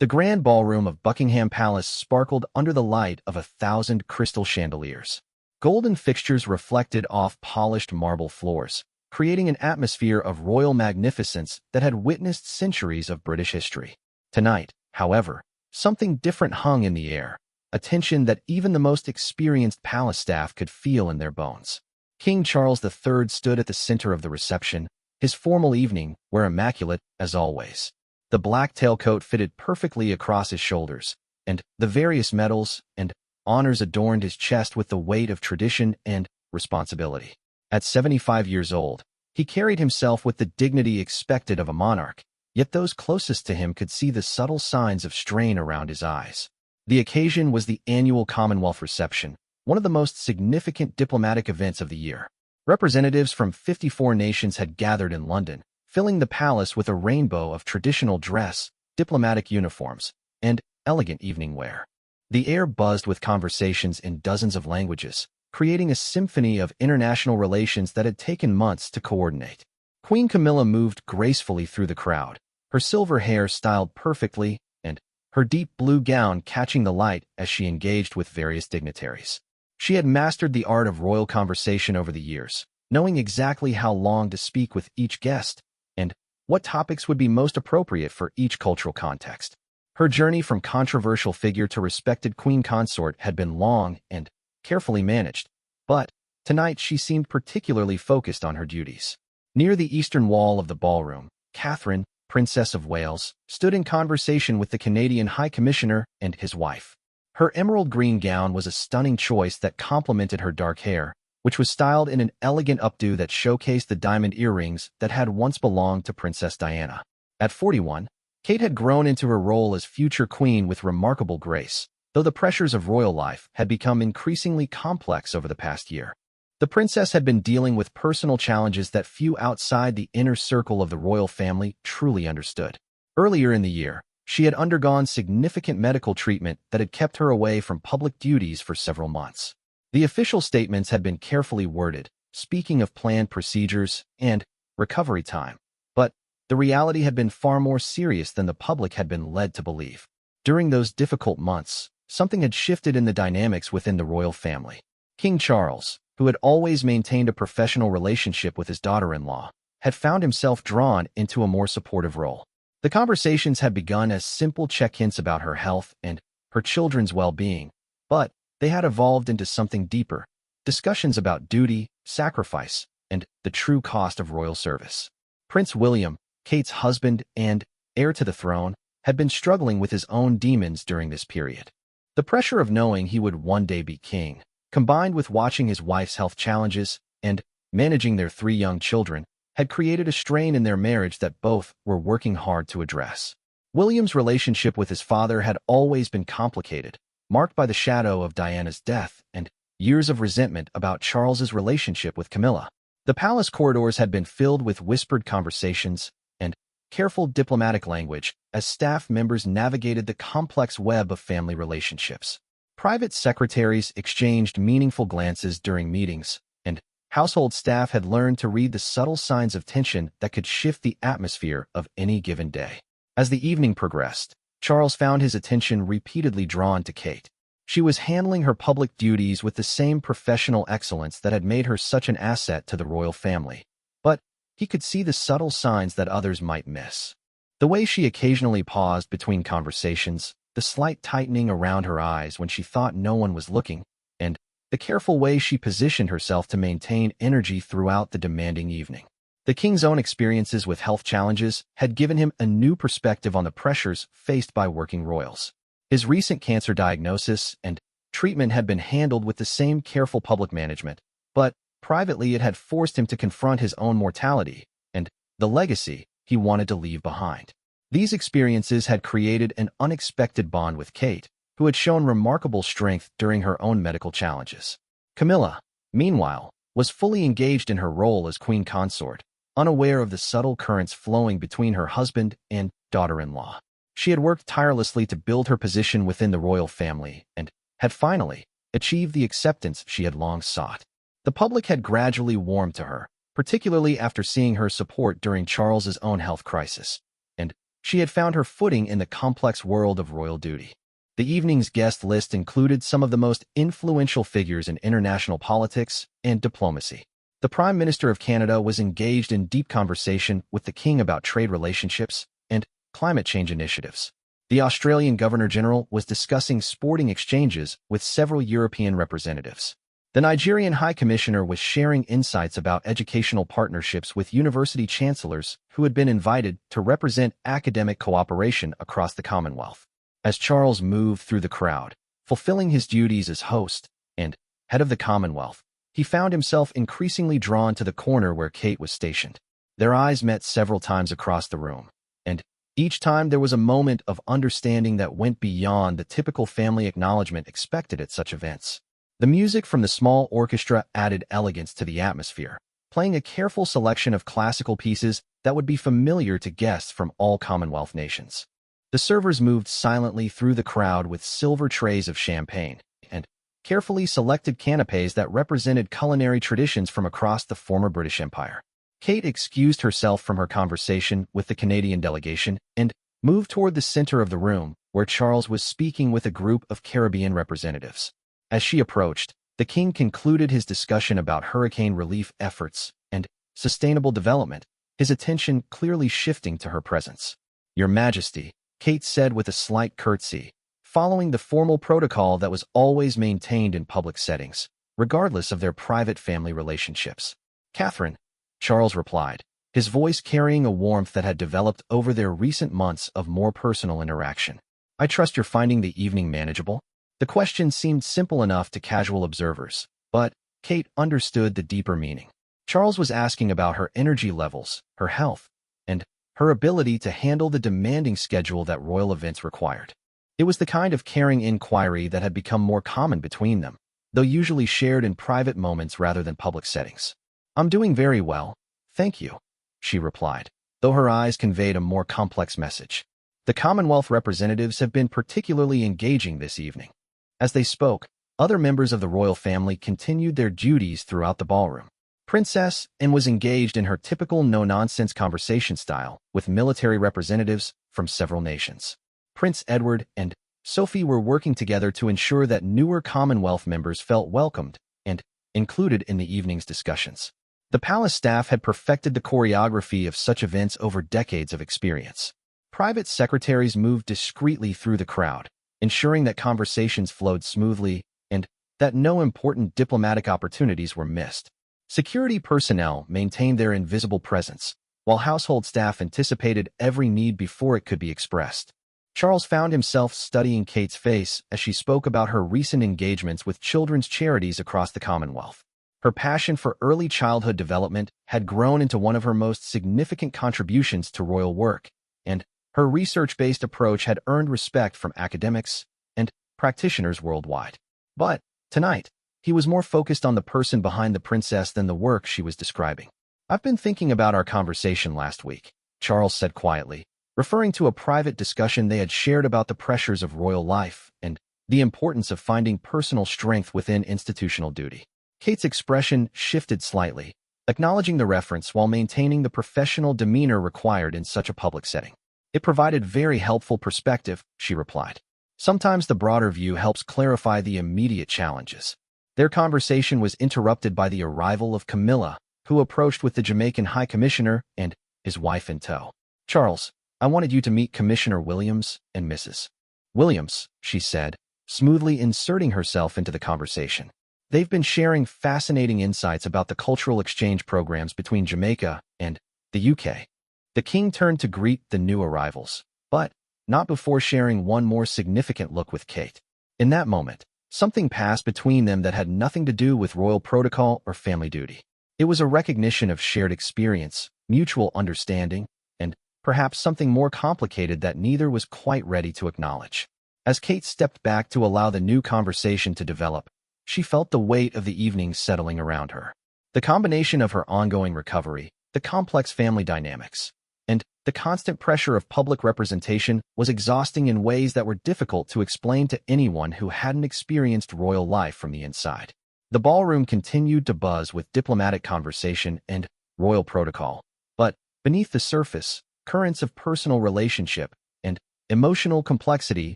The grand ballroom of Buckingham Palace sparkled under the light of 1,000 crystal chandeliers. Golden fixtures reflected off polished marble floors, creating an atmosphere of royal magnificence that had witnessed centuries of British history. Tonight, however, something different hung in the air, a tension that even the most experienced palace staff could feel in their bones. King Charles III stood at the center of the reception, his formal evening wear immaculate as always. The black tailcoat fitted perfectly across his shoulders, and the various medals and honors adorned his chest with the weight of tradition and responsibility. At 75 years old, he carried himself with the dignity expected of a monarch, yet those closest to him could see the subtle signs of strain around his eyes. The occasion was the annual Commonwealth reception, one of the most significant diplomatic events of the year. Representatives from 54 nations had gathered in London, filling the palace with a rainbow of traditional dress, diplomatic uniforms, and elegant evening wear. The air buzzed with conversations in dozens of languages, creating a symphony of international relations that had taken months to coordinate. Queen Camilla moved gracefully through the crowd, her silver hair styled perfectly and her deep blue gown catching the light as she engaged with various dignitaries. She had mastered the art of royal conversation over the years, knowing exactly how long to speak with each guest and what topics would be most appropriate for each cultural context. Her journey from controversial figure to respected queen consort had been long and carefully managed, but tonight she seemed particularly focused on her duties. Near the eastern wall of the ballroom, Catherine, Princess of Wales, stood in conversation with the Canadian High Commissioner and his wife. Her emerald green gown was a stunning choice that complemented her dark hair, which was styled in an elegant updo that showcased the diamond earrings that had once belonged to Princess Diana. At 41, Kate had grown into her role as future queen with remarkable grace, though the pressures of royal life had become increasingly complex over the past year. The princess had been dealing with personal challenges that few outside the inner circle of the royal family truly understood. Earlier in the year, she had undergone significant medical treatment that had kept her away from public duties for several months. The official statements had been carefully worded, speaking of planned procedures and recovery time, but the reality had been far more serious than the public had been led to believe. During those difficult months, something had shifted in the dynamics within the royal family. King Charles, who had always maintained a professional relationship with his daughter-in-law, had found himself drawn into a more supportive role. The conversations had begun as simple check-ins about her health and her children's well-being, but they had evolved into something deeper, discussions about duty, sacrifice, and the true cost of royal service. Prince William, Kate's husband and heir to the throne, had been struggling with his own demons during this period. The pressure of knowing he would one day be king, combined with watching his wife's health challenges and managing their 3 young children, had created a strain in their marriage that both were working hard to address. William's relationship with his father had always been complicated, marked by the shadow of Diana's death and years of resentment about Charles's relationship with Camilla. The palace corridors had been filled with whispered conversations and careful diplomatic language as staff members navigated the complex web of family relationships. Private secretaries exchanged meaningful glances during meetings, and household staff had learned to read the subtle signs of tension that could shift the atmosphere of any given day. As the evening progressed, Charles found his attention repeatedly drawn to Kate. She was handling her public duties with the same professional excellence that had made her such an asset to the royal family, but he could see the subtle signs that others might miss. The way she occasionally paused between conversations, the slight tightening around her eyes when she thought no one was looking, and the careful way she positioned herself to maintain energy throughout the demanding evening. The king's own experiences with health challenges had given him a new perspective on the pressures faced by working royals. His recent cancer diagnosis and treatment had been handled with the same careful public management, but privately it had forced him to confront his own mortality and the legacy he wanted to leave behind. These experiences had created an unexpected bond with Kate, who had shown remarkable strength during her own medical challenges. Camilla, meanwhile, was fully engaged in her role as queen consort, unaware of the subtle currents flowing between her husband and daughter-in-law. She had worked tirelessly to build her position within the royal family and had finally achieved the acceptance she had long sought. The public had gradually warmed to her, particularly after seeing her support during Charles's own health crisis, and She had found her footing in the complex world of royal duty. The evening's guest list included some of the most influential figures in international politics and diplomacy. The Prime Minister of Canada was engaged in deep conversation with the King about trade relationships and climate change initiatives. The Australian Governor-General was discussing sporting exchanges with several European representatives. The Nigerian High Commissioner was sharing insights about educational partnerships with university chancellors who had been invited to represent academic cooperation across the Commonwealth. As Charles moved through the crowd, fulfilling his duties as host and head of the Commonwealth, he found himself increasingly drawn to the corner where Kate was stationed. Their eyes met several times across the room, and each time there was a moment of understanding that went beyond the typical family acknowledgement expected at such events. The music from the small orchestra added elegance to the atmosphere, playing a careful selection of classical pieces that would be familiar to guests from all Commonwealth nations. The servers moved silently through the crowd with silver trays of champagne and carefully selected canapes that represented culinary traditions from across the former British Empire. Kate excused herself from her conversation with the Canadian delegation and moved toward the center of the room, where Charles was speaking with a group of Caribbean representatives. As she approached, the king concluded his discussion about hurricane relief efforts and sustainable development, his attention clearly shifting to her presence. "Your Majesty," Kate said with a slight curtsy, following the formal protocol that was always maintained in public settings, regardless of their private family relationships. "Catherine," Charles replied, his voice carrying a warmth that had developed over their recent months of more personal interaction. "I trust you're finding the evening manageable?" The question seemed simple enough to casual observers, but Kate understood the deeper meaning. Charles was asking about her energy levels, her health, and her ability to handle the demanding schedule that royal events required. It was the kind of caring inquiry that had become more common between them, though usually shared in private moments rather than public settings. "I'm doing very well, thank you," she replied, though her eyes conveyed a more complex message. The Commonwealth representatives have been particularly engaging this evening. As they spoke, other members of the royal family continued their duties throughout the ballroom. Princess Anne was engaged in her typical no-nonsense conversation style with military representatives from several nations. Prince Edward and Sophie were working together to ensure that newer Commonwealth members felt welcomed and included in the evening's discussions. The palace staff had perfected the choreography of such events over decades of experience. Private secretaries moved discreetly through the crowd, ensuring that conversations flowed smoothly and that no important diplomatic opportunities were missed. Security personnel maintained their invisible presence, while household staff anticipated every need before it could be expressed. Charles found himself studying Kate's face as she spoke about her recent engagements with children's charities across the Commonwealth. Her passion for early childhood development had grown into one of her most significant contributions to royal work, and her research-based approach had earned respect from academics and practitioners worldwide. But tonight, he was more focused on the person behind the princess than the work she was describing. "I've been thinking about our conversation last week," Charles said quietly, referring to a private discussion they had shared about the pressures of royal life and the importance of finding personal strength within institutional duty. Kate's expression shifted slightly, acknowledging the reference while maintaining the professional demeanor required in such a public setting. "It provided very helpful perspective," she replied. "Sometimes the broader view helps clarify the immediate challenges." Their conversation was interrupted by the arrival of Camilla, who approached with the Jamaican High Commissioner and his wife in tow. "Charles, I wanted you to meet Commissioner Williams and Mrs. Williams," she said, smoothly inserting herself into the conversation. "They've been sharing fascinating insights about the cultural exchange programs between Jamaica and the UK. The king turned to greet the new arrivals, but not before sharing one more significant look with Kate. In that moment, something passed between them that had nothing to do with royal protocol or family duty. It was a recognition of shared experience, mutual understanding, and perhaps something more complicated that neither was quite ready to acknowledge. As Kate stepped back to allow the new conversation to develop, she felt the weight of the evening settling around her. The combination of her ongoing recovery, the complex family dynamics, and the constant pressure of public representation was exhausting in ways that were difficult to explain to anyone who hadn't experienced royal life from the inside. The ballroom continued to buzz with diplomatic conversation and royal protocol, but beneath the surface, currents of personal relationship and emotional complexity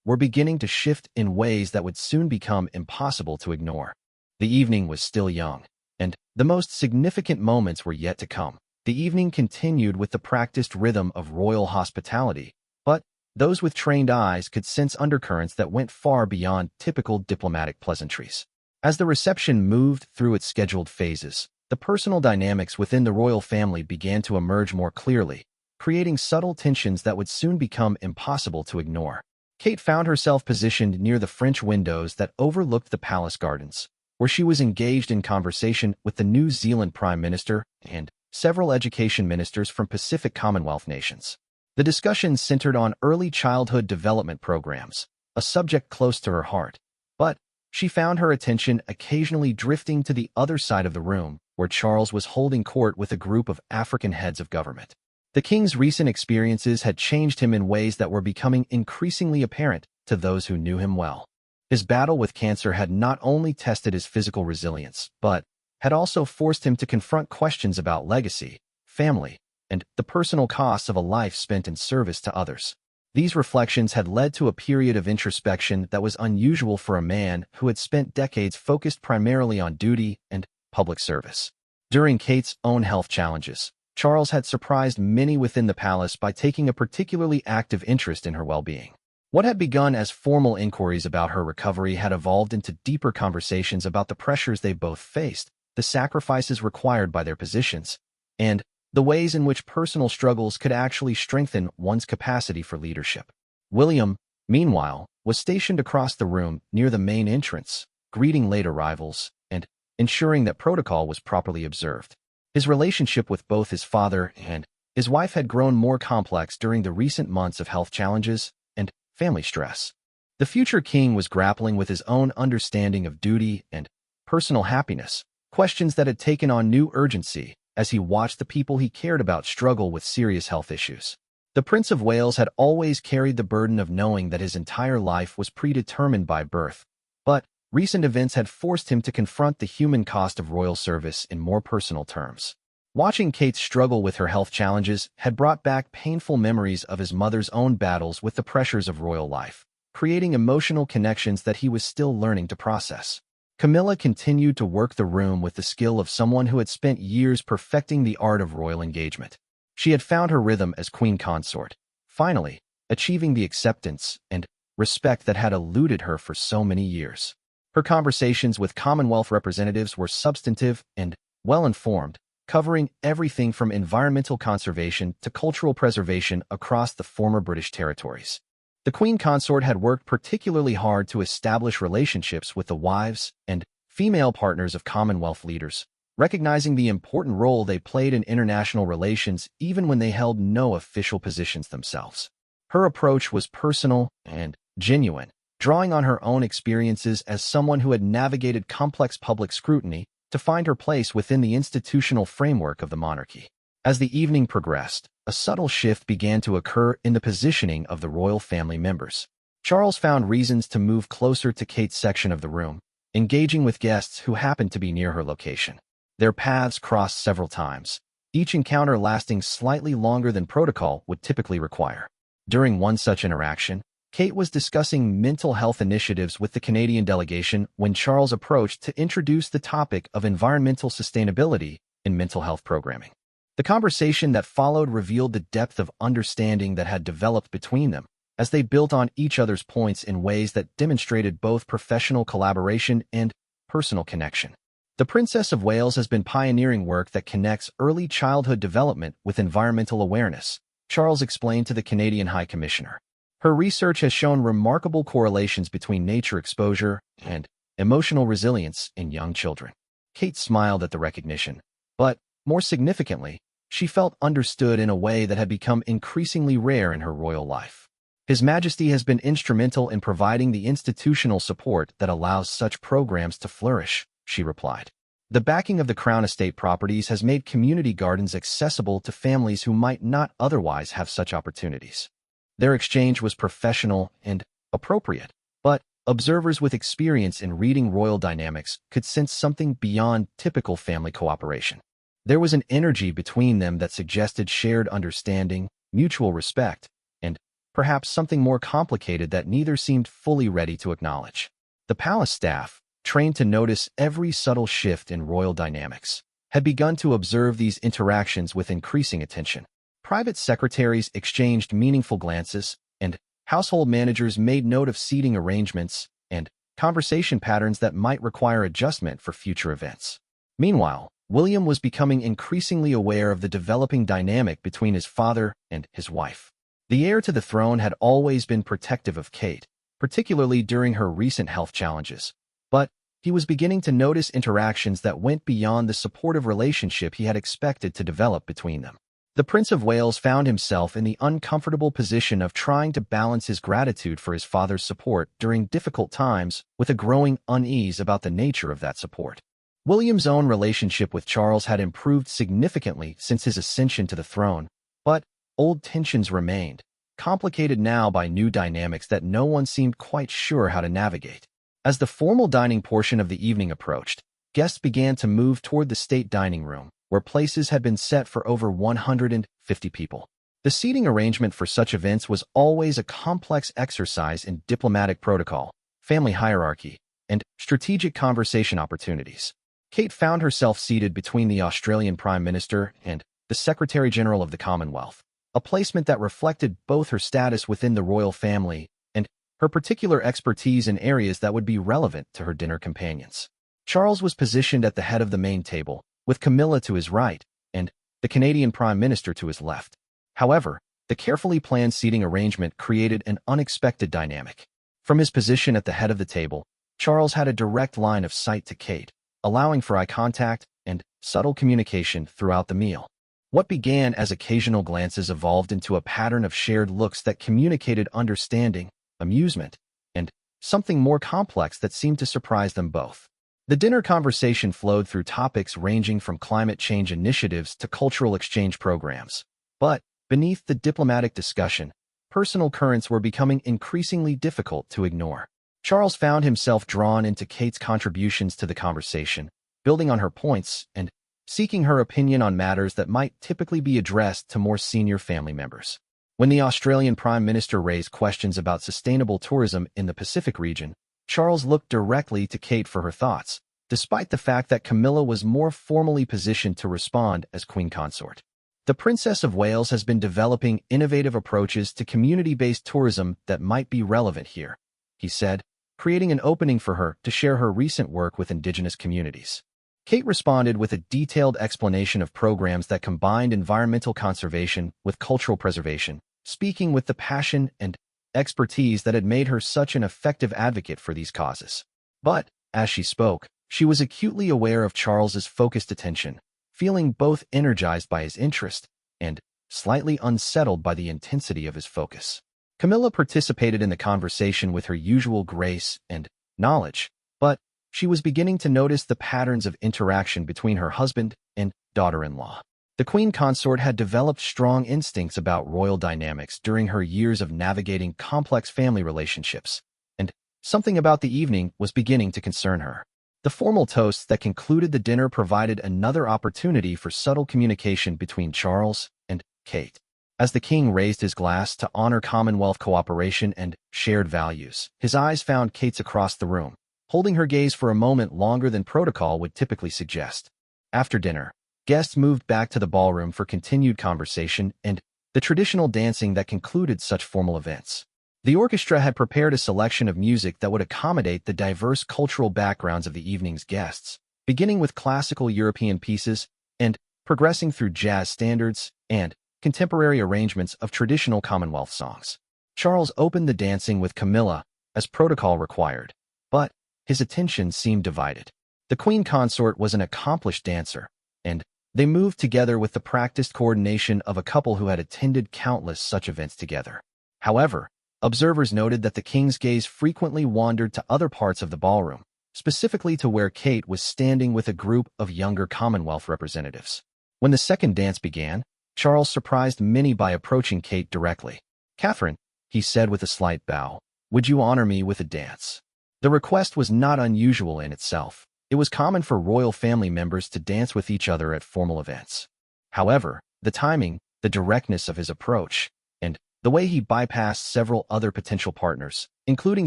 were beginning to shift in ways that would soon become impossible to ignore. The evening was still young, and the most significant moments were yet to come. The evening continued with the practiced rhythm of royal hospitality, but those with trained eyes could sense undercurrents that went far beyond typical diplomatic pleasantries. As the reception moved through its scheduled phases, the personal dynamics within the royal family began to emerge more clearly, creating subtle tensions that would soon become impossible to ignore. Kate found herself positioned near the French windows that overlooked the palace gardens, where she was engaged in conversation with the New Zealand Prime Minister and several education ministers from Pacific Commonwealth nations. The discussions centered on early childhood development programs, a subject close to her heart, but she found her attention occasionally drifting to the other side of the room, where Charles was holding court with a group of African heads of government. The king's recent experiences had changed him in ways that were becoming increasingly apparent to those who knew him well. His battle with cancer had not only tested his physical resilience, but had also forced him to confront questions about legacy, family, and the personal costs of a life spent in service to others. These reflections had led to a period of introspection that was unusual for a man who had spent decades focused primarily on duty and public service. During Kate's own health challenges, Charles had surprised many within the palace by taking a particularly active interest in her well-being. What had begun as formal inquiries about her recovery had evolved into deeper conversations about the pressures they both faced, the sacrifices required by their positions, and the ways in which personal struggles could actually strengthen one's capacity for leadership. William, meanwhile, was stationed across the room near the main entrance, greeting late arrivals and ensuring that protocol was properly observed. His relationship with both his father and his wife had grown more complex during the recent months of health challenges and family stress. The future king was grappling with his own understanding of duty and personal happiness, questions that had taken on new urgency as he watched the people he cared about struggle with serious health issues. The Prince of Wales had always carried the burden of knowing that his entire life was predetermined by birth, but recent events had forced him to confront the human cost of royal service in more personal terms. Watching Kate struggle with her health challenges had brought back painful memories of his mother's own battles with the pressures of royal life, creating emotional connections that he was still learning to process. Camilla continued to work the room with the skill of someone who had spent years perfecting the art of royal engagement. She had found her rhythm as queen consort, finally achieving the acceptance and respect that had eluded her for so many years. Her conversations with Commonwealth representatives were substantive and well-informed, covering everything from environmental conservation to cultural preservation across the former British territories. The Queen Consort had worked particularly hard to establish relationships with the wives and female partners of Commonwealth leaders, recognizing the important role they played in international relations even when they held no official positions themselves. Her approach was personal and genuine, drawing on her own experiences as someone who had navigated complex public scrutiny to find her place within the institutional framework of the monarchy. As the evening progressed, a subtle shift began to occur in the positioning of the royal family members. Charles found reasons to move closer to Kate's section of the room, engaging with guests who happened to be near her location. Their paths crossed several times, each encounter lasting slightly longer than protocol would typically require. During one such interaction, Kate was discussing mental health initiatives with the Canadian delegation when Charles approached to introduce the topic of environmental sustainability in mental health programming. The conversation that followed revealed the depth of understanding that had developed between them, as they built on each other's points in ways that demonstrated both professional collaboration and personal connection. The Princess of Wales has been pioneering work that connects early childhood development with environmental awareness, Charles explained to the Canadian High Commissioner. Her research has shown remarkable correlations between nature exposure and emotional resilience in young children. Kate smiled at the recognition, but, more significantly, she felt understood in a way that had become increasingly rare in her royal life. His Majesty has been instrumental in providing the institutional support that allows such programs to flourish, she replied. The backing of the Crown Estate properties has made community gardens accessible to families who might not otherwise have such opportunities. Their exchange was professional and appropriate, but observers with experience in reading royal dynamics could sense something beyond typical family cooperation. There was an energy between them that suggested shared understanding, mutual respect, and perhaps something more complicated that neither seemed fully ready to acknowledge. The palace staff, trained to notice every subtle shift in royal dynamics, had begun to observe these interactions with increasing attention. Private secretaries exchanged meaningful glances, and household managers made note of seating arrangements and conversation patterns that might require adjustment for future events. Meanwhile, William was becoming increasingly aware of the developing dynamic between his father and his wife. The heir to the throne had always been protective of Kate, particularly during her recent health challenges, but he was beginning to notice interactions that went beyond the supportive relationship he had expected to develop between them. The Prince of Wales found himself in the uncomfortable position of trying to balance his gratitude for his father's support during difficult times with a growing unease about the nature of that support. William's own relationship with Charles had improved significantly since his ascension to the throne, but old tensions remained, complicated now by new dynamics that no one seemed quite sure how to navigate. As the formal dining portion of the evening approached, guests began to move toward the state dining room, where places had been set for over 150 people. The seating arrangement for such events was always a complex exercise in diplomatic protocol, family hierarchy, and strategic conversation opportunities. Kate found herself seated between the Australian Prime Minister and the Secretary-General of the Commonwealth, a placement that reflected both her status within the royal family and her particular expertise in areas that would be relevant to her dinner companions. Charles was positioned at the head of the main table, with Camilla to his right and the Canadian Prime Minister to his left. However, the carefully planned seating arrangement created an unexpected dynamic. From his position at the head of the table, Charles had a direct line of sight to Kate, allowing for eye contact and subtle communication throughout the meal. What began as occasional glances evolved into a pattern of shared looks that communicated understanding, amusement, and something more complex that seemed to surprise them both. The dinner conversation flowed through topics ranging from climate change initiatives to cultural exchange programs. But beneath the diplomatic discussion, personal currents were becoming increasingly difficult to ignore. Charles found himself drawn into Kate's contributions to the conversation, building on her points and seeking her opinion on matters that might typically be addressed to more senior family members. When the Australian Prime Minister raised questions about sustainable tourism in the Pacific region, Charles looked directly to Kate for her thoughts, despite the fact that Camilla was more formally positioned to respond as Queen Consort. The Princess of Wales has been developing innovative approaches to community-based tourism that might be relevant here, he said, creating an opening for her to share her recent work with Indigenous communities. Kate responded with a detailed explanation of programs that combined environmental conservation with cultural preservation, speaking with the passion and expertise that had made her such an effective advocate for these causes. But, as she spoke, she was acutely aware of Charles's focused attention, feeling both energized by his interest and slightly unsettled by the intensity of his focus. Camilla participated in the conversation with her usual grace and knowledge, but she was beginning to notice the patterns of interaction between her husband and daughter-in-law. The Queen Consort had developed strong instincts about royal dynamics during her years of navigating complex family relationships, and something about the evening was beginning to concern her. The formal toasts that concluded the dinner provided another opportunity for subtle communication between Charles and Kate. As the king raised his glass to honor Commonwealth cooperation and shared values, his eyes found Kate's across the room, holding her gaze for a moment longer than protocol would typically suggest. After dinner, guests moved back to the ballroom for continued conversation and the traditional dancing that concluded such formal events. The orchestra had prepared a selection of music that would accommodate the diverse cultural backgrounds of the evening's guests, beginning with classical European pieces and progressing through jazz standards and contemporary arrangements of traditional Commonwealth songs. Charles opened the dancing with Camilla, as protocol required, but his attention seemed divided. The Queen Consort was an accomplished dancer, and they moved together with the practiced coordination of a couple who had attended countless such events together. However, observers noted that the king's gaze frequently wandered to other parts of the ballroom, specifically to where Kate was standing with a group of younger Commonwealth representatives. When the second dance began, Charles surprised many by approaching Kate directly. "Catherine," he said with a slight bow, "would you honor me with a dance?" The request was not unusual in itself. It was common for royal family members to dance with each other at formal events. However, the timing, the directness of his approach, and the way he bypassed several other potential partners, including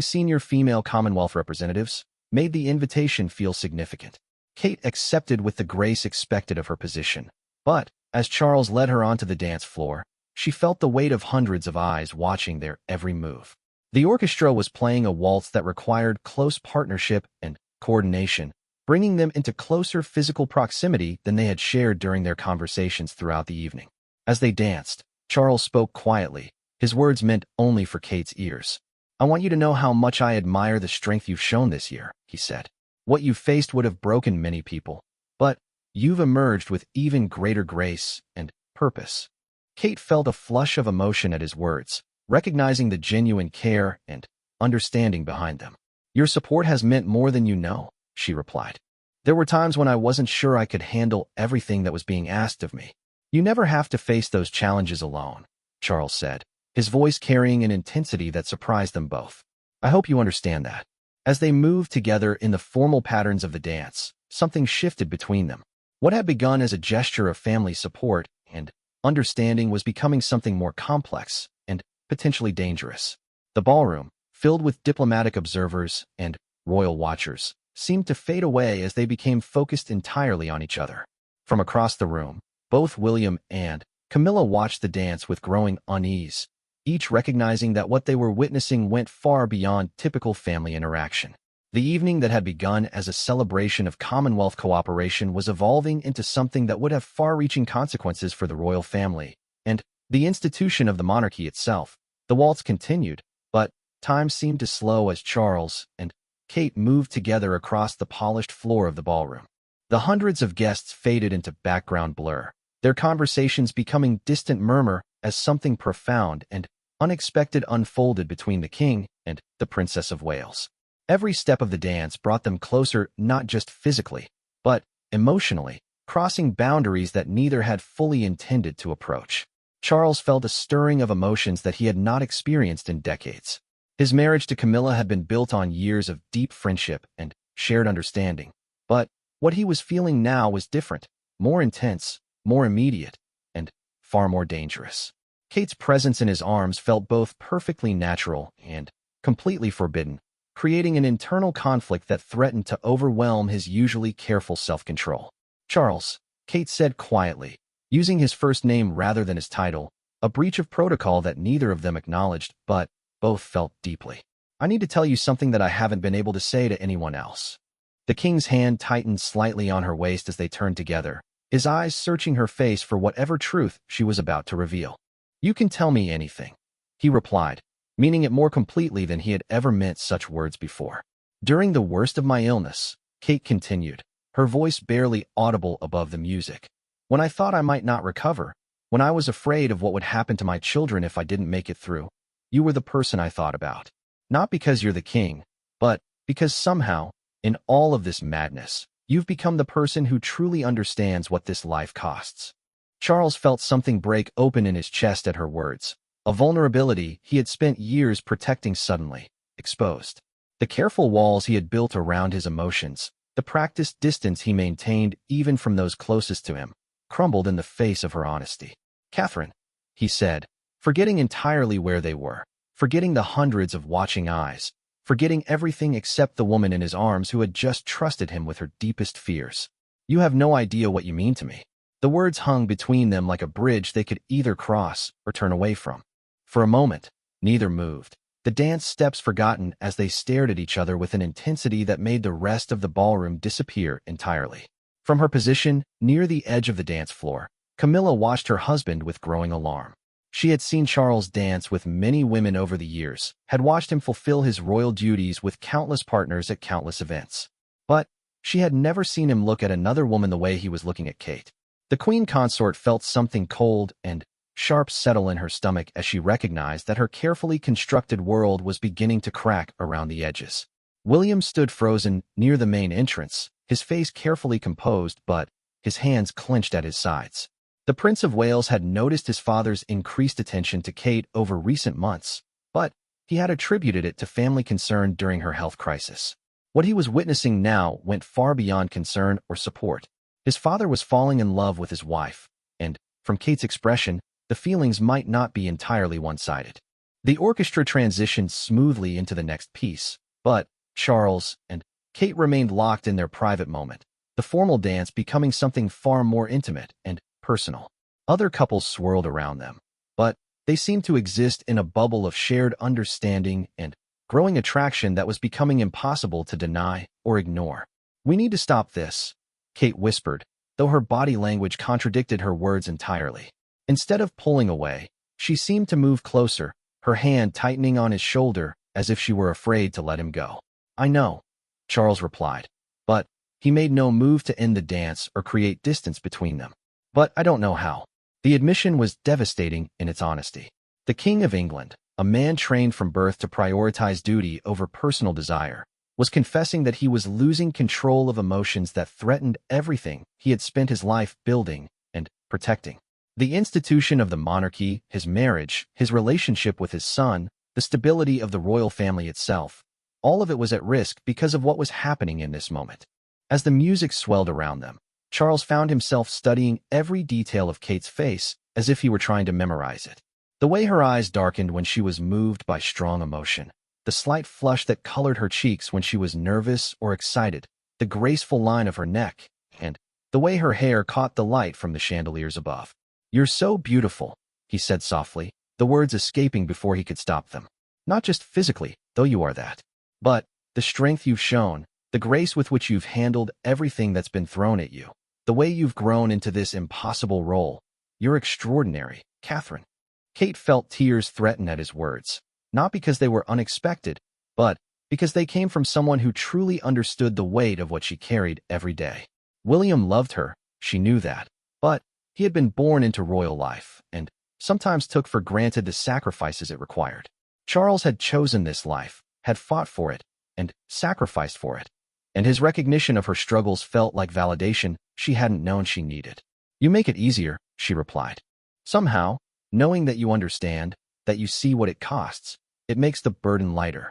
senior female Commonwealth representatives, made the invitation feel significant. Kate accepted with the grace expected of her position. But, as Charles led her onto the dance floor, she felt the weight of hundreds of eyes watching their every move. The orchestra was playing a waltz that required close partnership and coordination, bringing them into closer physical proximity than they had shared during their conversations throughout the evening. As they danced, Charles spoke quietly, his words meant only for Kate's ears. "I want you to know how much I admire the strength you've shown this year," he said. "What you faced would have broken many people, but you've emerged with even greater grace and purpose." Kate felt a flush of emotion at his words, recognizing the genuine care and understanding behind them. "Your support has meant more than you know," she replied. "There were times when I wasn't sure I could handle everything that was being asked of me." "You never have to face those challenges alone," Charles said, his voice carrying an intensity that surprised them both. "I hope you understand that." As they moved together in the formal patterns of the dance, something shifted between them. What had begun as a gesture of family support and understanding was becoming something more complex and potentially dangerous. The ballroom, filled with diplomatic observers and royal watchers, seemed to fade away as they became focused entirely on each other. From across the room, both William and Camilla watched the dance with growing unease, each recognizing that what they were witnessing went far beyond typical family interaction. The evening that had begun as a celebration of Commonwealth cooperation was evolving into something that would have far-reaching consequences for the royal family and the institution of the monarchy itself. The waltz continued, but time seemed to slow as Charles and Kate moved together across the polished floor of the ballroom. The hundreds of guests faded into background blur, their conversations becoming distant murmur as something profound and unexpected unfolded between the king and the Princess of Wales. Every step of the dance brought them closer not just physically, but emotionally, crossing boundaries that neither had fully intended to approach. Charles felt a stirring of emotions that he had not experienced in decades. His marriage to Camilla had been built on years of deep friendship and shared understanding, but what he was feeling now was different, more intense, more immediate, and far more dangerous. Kate's presence in his arms felt both perfectly natural and completely forbidden, creating an internal conflict that threatened to overwhelm his usually careful self-control. "Charles," Kate said quietly, using his first name rather than his title, a breach of protocol that neither of them acknowledged, but both felt deeply. "I need to tell you something that I haven't been able to say to anyone else." The king's hand tightened slightly on her waist as they turned together, his eyes searching her face for whatever truth she was about to reveal. "You can tell me anything," he replied, meaning it more completely than he had ever meant such words before. "During the worst of my illness," Kate continued, her voice barely audible above the music, "when I thought I might not recover, when I was afraid of what would happen to my children if I didn't make it through, you were the person I thought about. Not because you're the king, but because somehow, in all of this madness, you've become the person who truly understands what this life costs." Charles felt something break open in his chest at her words. A vulnerability he had spent years protecting suddenly exposed. The careful walls he had built around his emotions, the practiced distance he maintained even from those closest to him, crumbled in the face of her honesty. "Catherine," he said, forgetting entirely where they were, forgetting the hundreds of watching eyes, forgetting everything except the woman in his arms who had just trusted him with her deepest fears. "You have no idea what you mean to me." The words hung between them like a bridge they could either cross or turn away from. For a moment, neither moved, the dance steps forgotten as they stared at each other with an intensity that made the rest of the ballroom disappear entirely. From her position near the edge of the dance floor, Camilla watched her husband with growing alarm. She had seen Charles dance with many women over the years, had watched him fulfill his royal duties with countless partners at countless events. But she had never seen him look at another woman the way he was looking at Kate. The queen consort felt something cold and sharp settle in her stomach as she recognized that her carefully constructed world was beginning to crack around the edges. William stood frozen near the main entrance, his face carefully composed but his hands clenched at his sides. The Prince of Wales had noticed his father's increased attention to Kate over recent months, but he had attributed it to family concern during her health crisis. What he was witnessing now went far beyond concern or support. His father was falling in love with his wife, and, from Kate's expression, the feelings might not be entirely one-sided. The orchestra transitioned smoothly into the next piece, but Charles and Kate remained locked in their private moment, the formal dance becoming something far more intimate and personal. Other couples swirled around them, but they seemed to exist in a bubble of shared understanding and growing attraction that was becoming impossible to deny or ignore. "We need to stop this," Kate whispered, though her body language contradicted her words entirely. Instead of pulling away, she seemed to move closer, her hand tightening on his shoulder as if she were afraid to let him go. "I know," Charles replied, but he made no move to end the dance or create distance between them. "But I don't know how." The admission was devastating in its honesty. The King of England, a man trained from birth to prioritize duty over personal desire, was confessing that he was losing control of emotions that threatened everything he had spent his life building and protecting. The institution of the monarchy, his marriage, his relationship with his son, the stability of the royal family itself, all of it was at risk because of what was happening in this moment. As the music swelled around them, Charles found himself studying every detail of Kate's face as if he were trying to memorize it. The way her eyes darkened when she was moved by strong emotion, the slight flush that colored her cheeks when she was nervous or excited, the graceful line of her neck, and the way her hair caught the light from the chandeliers above. "You're so beautiful," he said softly, the words escaping before he could stop them. "Not just physically, though you are that, but the strength you've shown, the grace with which you've handled everything that's been thrown at you, the way you've grown into this impossible role. You're extraordinary, Catherine." Kate felt tears threaten at his words, not because they were unexpected, but because they came from someone who truly understood the weight of what she carried every day. William loved her, she knew that, but he had been born into royal life and sometimes took for granted the sacrifices it required. Charles had chosen this life, had fought for it, and sacrificed for it, and his recognition of her struggles felt like validation she hadn't known she needed. "You make it easier," she replied. "Somehow, knowing that you understand, that you see what it costs, it makes the burden lighter."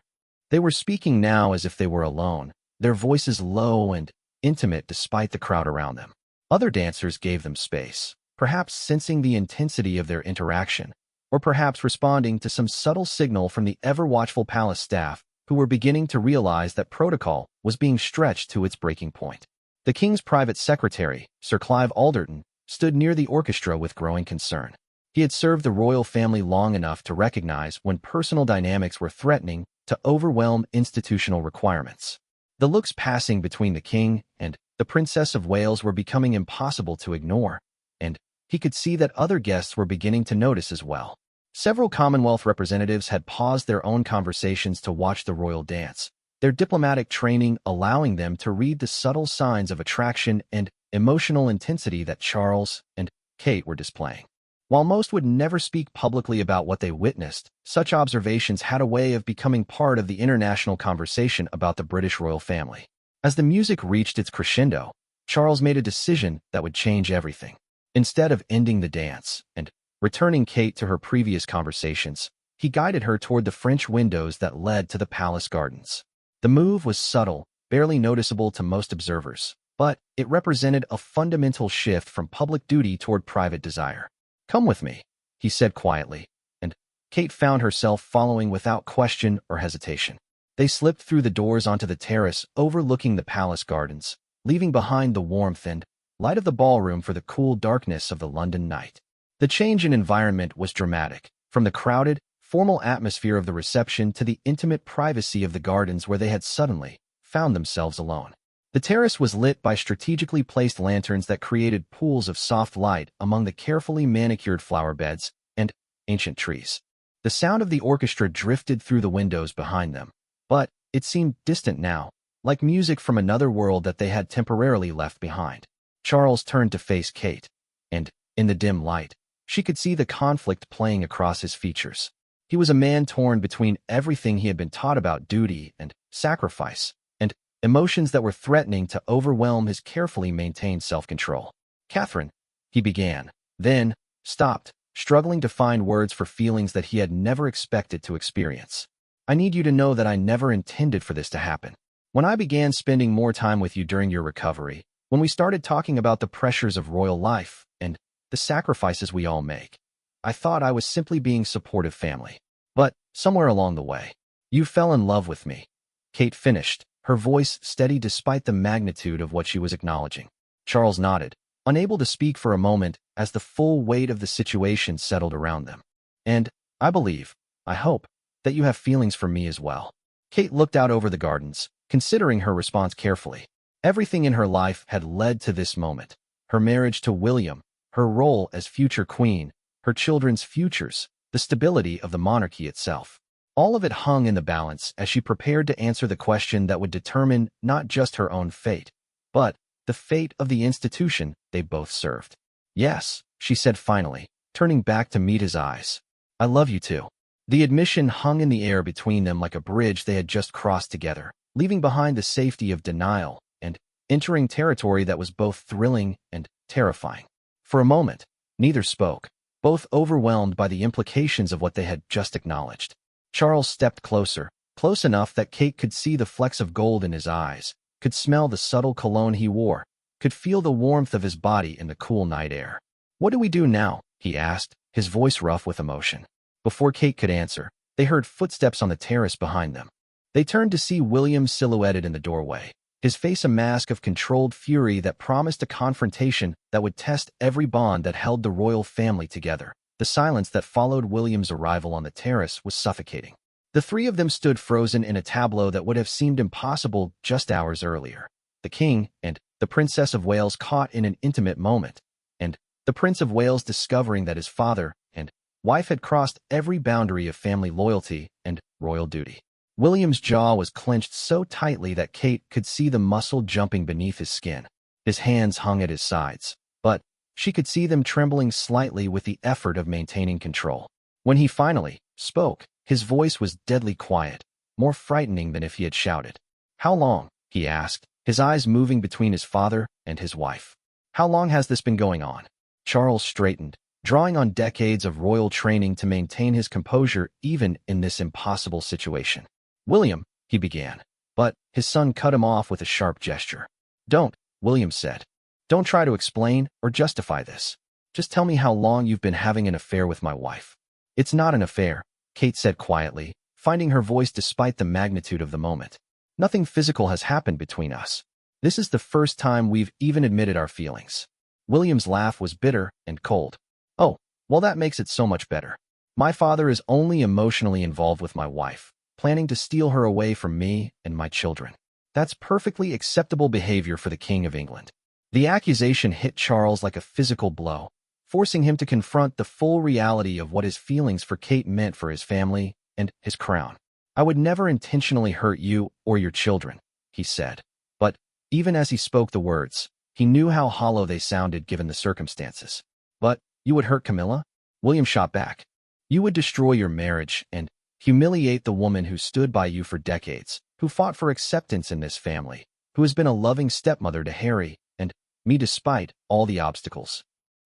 They were speaking now as if they were alone, their voices low and intimate despite the crowd around them. Other dancers gave them space, perhaps sensing the intensity of their interaction, or perhaps responding to some subtle signal from the ever-watchful palace staff who were beginning to realize that protocol was being stretched to its breaking point. The king's private secretary, Sir Clive Alderton, stood near the orchestra with growing concern. He had served the royal family long enough to recognize when personal dynamics were threatening to overwhelm institutional requirements. The looks passing between the king and the Princess of Wales were becoming impossible to ignore, and he could see that other guests were beginning to notice as well. Several Commonwealth representatives had paused their own conversations to watch the royal dance, their diplomatic training allowing them to read the subtle signs of attraction and emotional intensity that Charles and Kate were displaying. While most would never speak publicly about what they witnessed, such observations had a way of becoming part of the international conversation about the British royal family. As the music reached its crescendo, Charles made a decision that would change everything. Instead of ending the dance and returning Kate to her previous conversations, he guided her toward the French windows that led to the palace gardens. The move was subtle, barely noticeable to most observers, but it represented a fundamental shift from public duty toward private desire. "Come with me," he said quietly, and Kate found herself following without question or hesitation. They slipped through the doors onto the terrace overlooking the palace gardens, leaving behind the warmth and light of the ballroom for the cool darkness of the London night. The change in environment was dramatic, from the crowded, formal atmosphere of the reception to the intimate privacy of the gardens where they had suddenly found themselves alone. The terrace was lit by strategically placed lanterns that created pools of soft light among the carefully manicured flower beds and ancient trees. The sound of the orchestra drifted through the windows behind them, but it seemed distant now, like music from another world that they had temporarily left behind. Charles turned to face Kate, and, in the dim light, she could see the conflict playing across his features. He was a man torn between everything he had been taught about duty and sacrifice, and emotions that were threatening to overwhelm his carefully maintained self-control. "Catherine," he began, then stopped, struggling to find words for feelings that he had never expected to experience. "I need you to know that I never intended for this to happen. When I began spending more time with you during your recovery, when we started talking about the pressures of royal life and the sacrifices we all make, I thought I was simply being supportive family. But somewhere along the way, you fell in love with me." Kate finished, her voice steady despite the magnitude of what she was acknowledging. Charles nodded, unable to speak for a moment as the full weight of the situation settled around them. "And I believe, I hope, that you have feelings for me as well." Kate looked out over the gardens, considering her response carefully. Everything in her life had led to this moment. Her marriage to William, her role as future queen, her children's futures, the stability of the monarchy itself. All of it hung in the balance as she prepared to answer the question that would determine not just her own fate, but the fate of the institution they both served. "Yes," she said finally, turning back to meet his eyes. "I love you too." The admission hung in the air between them like a bridge they had just crossed together, leaving behind the safety of denial and entering territory that was both thrilling and terrifying. For a moment, neither spoke, both overwhelmed by the implications of what they had just acknowledged. Charles stepped closer, close enough that Kate could see the flecks of gold in his eyes, could smell the subtle cologne he wore, could feel the warmth of his body in the cool night air. "What do we do now?" he asked, his voice rough with emotion. Before Kate could answer, they heard footsteps on the terrace behind them. They turned to see William silhouetted in the doorway, his face a mask of controlled fury that promised a confrontation that would test every bond that held the royal family together. The silence that followed William's arrival on the terrace was suffocating. The three of them stood frozen in a tableau that would have seemed impossible just hours earlier. The king and the Princess of Wales caught in an intimate moment, and the Prince of Wales discovering that his father and wife had crossed every boundary of family loyalty and royal duty. William's jaw was clenched so tightly that Kate could see the muscle jumping beneath his skin. His hands hung at his sides, but she could see them trembling slightly with the effort of maintaining control. When he finally spoke, his voice was deadly quiet, more frightening than if he had shouted. "How long?" he asked, his eyes moving between his father and his wife. "How long has this been going on?" Charles straightened, drawing on decades of royal training to maintain his composure even in this impossible situation. "William," he began, but his son cut him off with a sharp gesture. "Don't," William said. "Don't try to explain or justify this. Just tell me how long you've been having an affair with my wife." "It's not an affair," Kate said quietly, finding her voice despite the magnitude of the moment. "Nothing physical has happened between us. This is the first time we've even admitted our feelings." William's laugh was bitter and cold. "Oh, well, that makes it so much better. My father is only emotionally involved with my wife, planning to steal her away from me and my children. That's perfectly acceptable behavior for the King of England." The accusation hit Charles like a physical blow, forcing him to confront the full reality of what his feelings for Kate meant for his family and his crown. "I would never intentionally hurt you or your children," he said. But even as he spoke the words, he knew how hollow they sounded given the circumstances. "But you would hurt Camilla?" William shot back. "You would destroy your marriage and humiliate the woman who stood by you for decades, who fought for acceptance in this family, who has been a loving stepmother to Harry and me despite all the obstacles."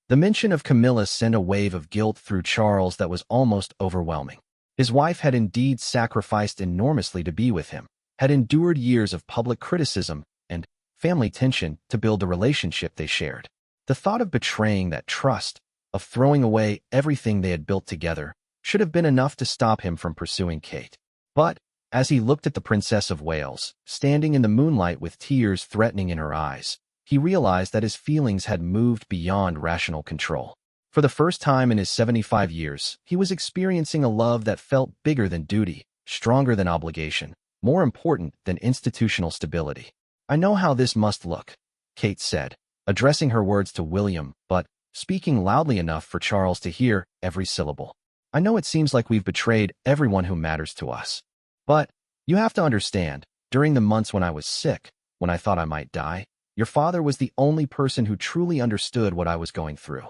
The mention of Camilla sent a wave of guilt through Charles that was almost overwhelming. His wife had indeed sacrificed enormously to be with him, had endured years of public criticism and family tension to build the relationship they shared. The thought of betraying that trust, of throwing away everything they had built together, should have been enough to stop him from pursuing Kate. But as he looked at the Princess of Wales, standing in the moonlight with tears threatening in her eyes, he realized that his feelings had moved beyond rational control. For the first time in his 75 years, he was experiencing a love that felt bigger than duty, stronger than obligation, more important than institutional stability. "I know how this must look," Kate said, addressing her words to William, but speaking loudly enough for Charles to hear every syllable. "I know it seems like we've betrayed everyone who matters to us. But you have to understand, during the months when I was sick, when I thought I might die, your father was the only person who truly understood what I was going through."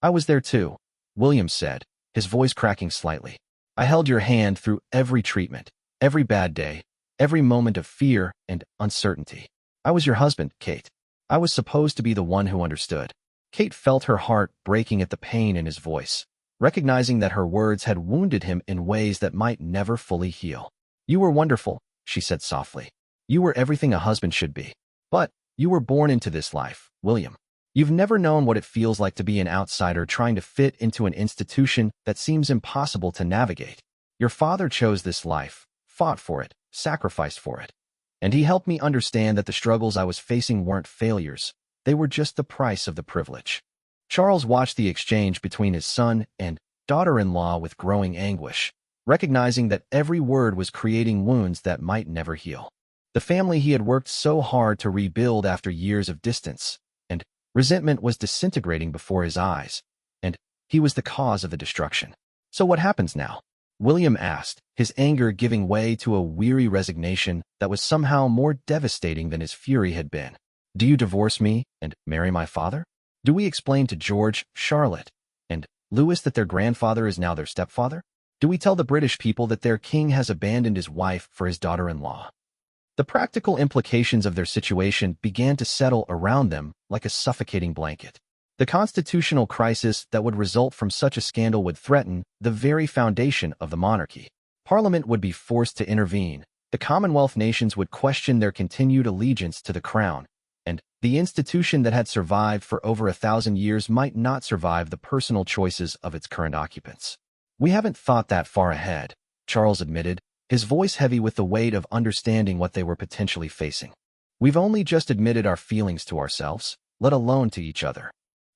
"I was there too," William said, his voice cracking slightly. "I held your hand through every treatment, every bad day, every moment of fear and uncertainty. I was your husband, Kate. I was supposed to be the one who understood." Kate felt her heart breaking at the pain in his voice, recognizing that her words had wounded him in ways that might never fully heal. "You were wonderful," she said softly. "You were everything a husband should be. But you were born into this life, William. You've never known what it feels like to be an outsider trying to fit into an institution that seems impossible to navigate. Your father chose this life, fought for it, sacrificed for it. And he helped me understand that the struggles I was facing weren't failures. They were just the price of the privilege. Charles watched the exchange between his son and daughter-in-law with growing anguish, recognizing that every word was creating wounds that might never heal. The family he had worked so hard to rebuild after years of distance and resentment was disintegrating before his eyes, and he was the cause of the destruction. So what happens now? William asked, his anger giving way to a weary resignation that was somehow more devastating than his fury had been. Do you divorce me and marry my father? Do we explain to George, Charlotte, and Louis that their grandfather is now their stepfather? Do we tell the British people that their king has abandoned his wife for his daughter-in-law? The practical implications of their situation began to settle around them like a suffocating blanket. The constitutional crisis that would result from such a scandal would threaten the very foundation of the monarchy. Parliament would be forced to intervene, the Commonwealth nations would question their continued allegiance to the crown, and the institution that had survived for over 1,000 years might not survive the personal choices of its current occupants. We haven't thought that far ahead, Charles admitted, his voice heavy with the weight of understanding what they were potentially facing. We've only just admitted our feelings to ourselves, let alone to each other.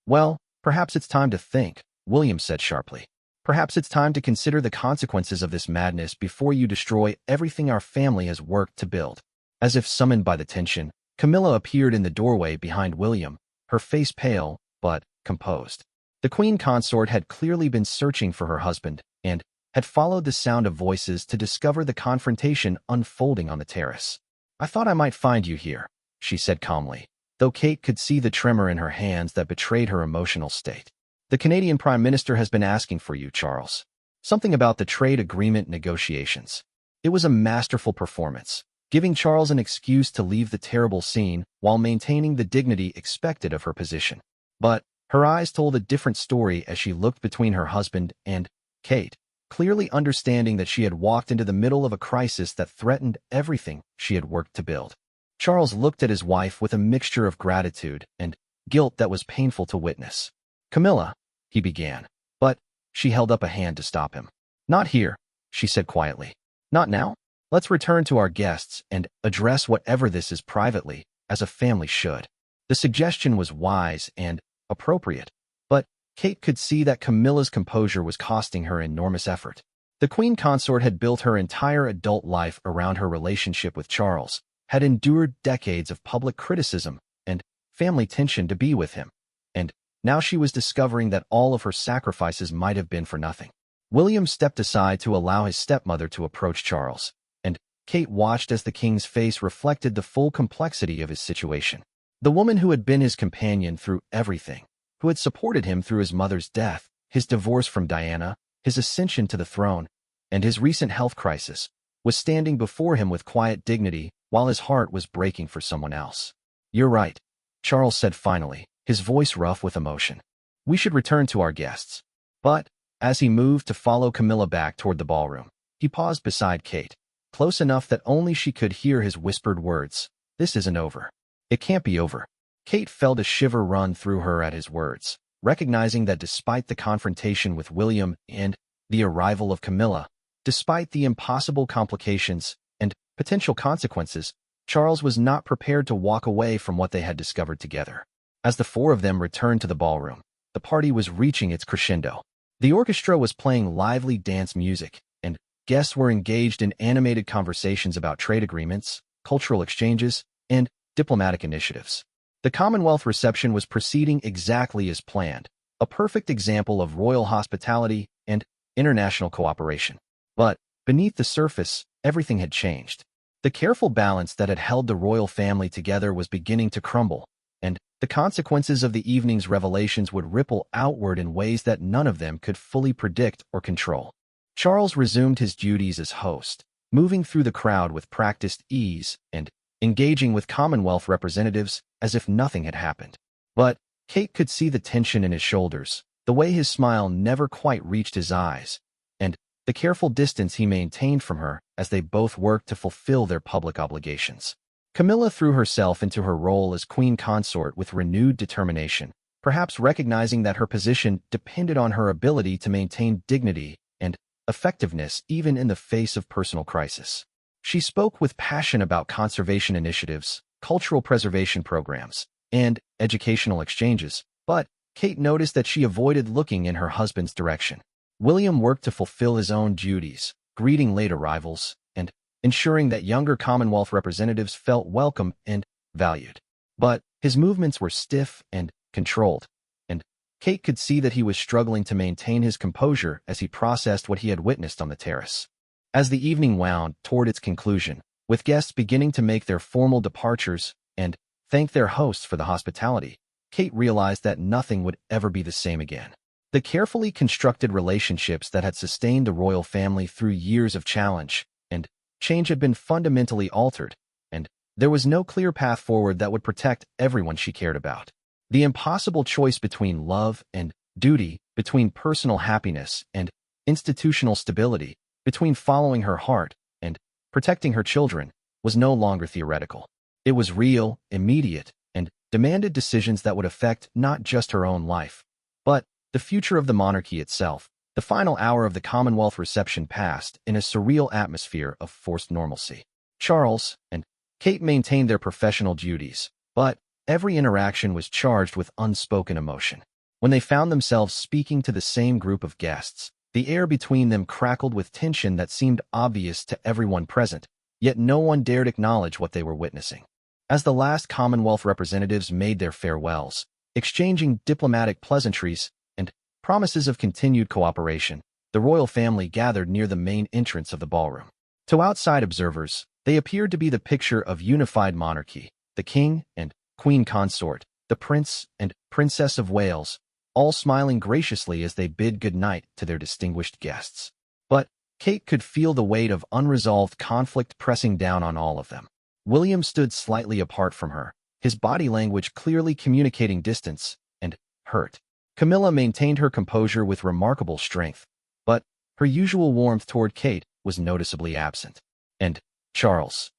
Well, perhaps it's time to think, William said sharply. Perhaps it's time to consider the consequences of this madness before you destroy everything our family has worked to build. As if summoned by the tension, Camilla appeared in the doorway behind William, her face pale, but composed. The queen consort had clearly been searching for her husband and had followed the sound of voices to discover the confrontation unfolding on the terrace. I thought I might find you here, she said calmly, though Kate could see the tremor in her hands that betrayed her emotional state. The Canadian Prime Minister has been asking for you, Charles. Something about the trade agreement negotiations. It was a masterful performance, giving Charles an excuse to leave the terrible scene while maintaining the dignity expected of her position. But her eyes told a different story as she looked between her husband and Kate, clearly understanding that she had walked into the middle of a crisis that threatened everything she had worked to build. Charles looked at his wife with a mixture of gratitude and guilt that was painful to witness. Camilla, he began, but she held up a hand to stop him. Not here, she said quietly. Not now. Let's return to our guests and address whatever this is privately, as a family should. The suggestion was wise and appropriate, but Kate could see that Camilla's composure was costing her enormous effort. The queen consort had built her entire adult life around her relationship with Charles, had endured decades of public criticism and family tension to be with him, and now she was discovering that all of her sacrifices might have been for nothing. William stepped aside to allow his stepmother to approach Charles, and Kate watched as the king's face reflected the full complexity of his situation. The woman who had been his companion through everything, who had supported him through his mother's death, his divorce from Diana, his ascension to the throne, and his recent health crisis, was standing before him with quiet dignity while his heart was breaking for someone else. You're right, Charles said finally, his voice rough with emotion. We should return to our guests. But, as he moved to follow Camilla back toward the ballroom, he paused beside Kate, close enough that only she could hear his whispered words. This isn't over. It can't be over. Kate felt a shiver run through her at his words, recognizing that despite the confrontation with William and the arrival of Camilla, despite the impossible complications and potential consequences, Charles was not prepared to walk away from what they had discovered together. As the four of them returned to the ballroom, the party was reaching its crescendo. The orchestra was playing lively dance music, and guests were engaged in animated conversations about trade agreements, cultural exchanges, and diplomatic initiatives. The Commonwealth reception was proceeding exactly as planned, a perfect example of royal hospitality and international cooperation. But beneath the surface, everything had changed. The careful balance that had held the royal family together was beginning to crumble, and the consequences of the evening's revelations would ripple outward in ways that none of them could fully predict or control. Charles resumed his duties as host, moving through the crowd with practiced ease and engaging with Commonwealth representatives as if nothing had happened. But Kate could see the tension in his shoulders, the way his smile never quite reached his eyes, and the careful distance he maintained from her as they both worked to fulfill their public obligations. Camilla threw herself into her role as queen consort with renewed determination, perhaps recognizing that her position depended on her ability to maintain dignity and effectiveness even in the face of personal crisis. She spoke with passion about conservation initiatives, cultural preservation programs, and educational exchanges, but Kate noticed that she avoided looking in her husband's direction. William worked to fulfill his own duties, greeting late arrivals, and ensuring that younger Commonwealth representatives felt welcome and valued. But his movements were stiff and controlled, and Kate could see that he was struggling to maintain his composure as he processed what he had witnessed on the terrace. As the evening wound toward its conclusion, with guests beginning to make their formal departures and thank their hosts for the hospitality, Kate realized that nothing would ever be the same again. The carefully constructed relationships that had sustained the royal family through years of challenge and change had been fundamentally altered, and there was no clear path forward that would protect everyone she cared about. The impossible choice between love and duty, between personal happiness and institutional stability, between following her heart and protecting her children, was no longer theoretical. It was real, immediate, and demanded decisions that would affect not just her own life, but the future of the monarchy itself. The final hour of the Commonwealth reception passed in a surreal atmosphere of forced normalcy. Charles and Kate maintained their professional duties, but every interaction was charged with unspoken emotion. When they found themselves speaking to the same group of guests, the air between them crackled with tension that seemed obvious to everyone present, yet no one dared acknowledge what they were witnessing. As the last Commonwealth representatives made their farewells, exchanging diplomatic pleasantries and promises of continued cooperation, the royal family gathered near the main entrance of the ballroom. To outside observers, they appeared to be the picture of unified monarchy, the king and queen consort, the prince and princess of Wales, all smiling graciously as they bid goodnight to their distinguished guests. But Kate could feel the weight of unresolved conflict pressing down on all of them. William stood slightly apart from her, his body language clearly communicating distance and hurt. Camilla maintained her composure with remarkable strength, but her usual warmth toward Kate was noticeably absent. And Charles